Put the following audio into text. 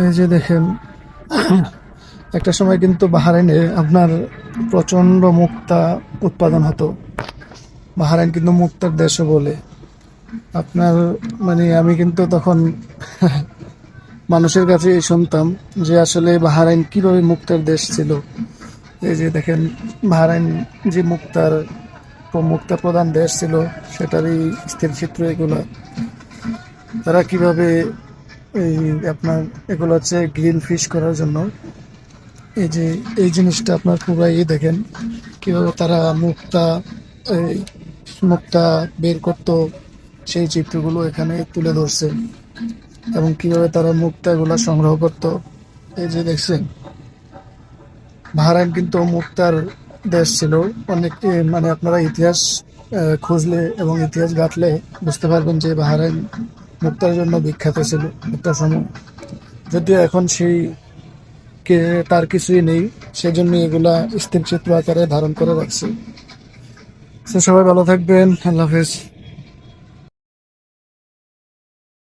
এই যে দেখেন, একটা সময় কিন্তু বাহরাইনে আপনার প্রচন্ড মুক্তা উৎপাদন হতো। বাহরাইন কিন্তু মুক্তার দেশও বলে আপনার, মানে আমি কিন্তু তখন মানুষের কাছে শুনতাম যে আসলে বাহরাইন কিভাবে মুক্তার দেশ ছিল। এই যে দেখেন, বাহরাইন যে মুক্তা প্রধান দেশ ছিল, সেটারই স্থির চিত্র এগুলা। তারা কিভাবে এই আপনার এগুলো হচ্ছে গ্রিল ফিশ করার জন্য। এই যে এই জিনিসটা আপনার পুরাই দেখেন কিভাবে তারা এই মুক্তা বের করতো, সেই চিত্রগুলো এখানে তুলে ধরছে, এবং কিভাবে তারা মুক্তাগুলো সংগ্রহ করতো। এই যে দেখছেন, বাহরাইন কিন্তু মুক্তার দেশ ছিল। অনেক মানে আপনারা ইতিহাস খুঁজলে এবং ইতিহাস ঘাটলে বুঝতে পারবেন যে বাহরাইন মুক্তার জন্য বিখ্যাত ছিল একটা সময়। যদিও এখন তার কিছুই নেই, সেজন্য এগুলা স্থির চিত্র আকারে ধারণ করে রাখছে। তো সবাই ভালো থাকবেন, আল্লাহ হাফেজ।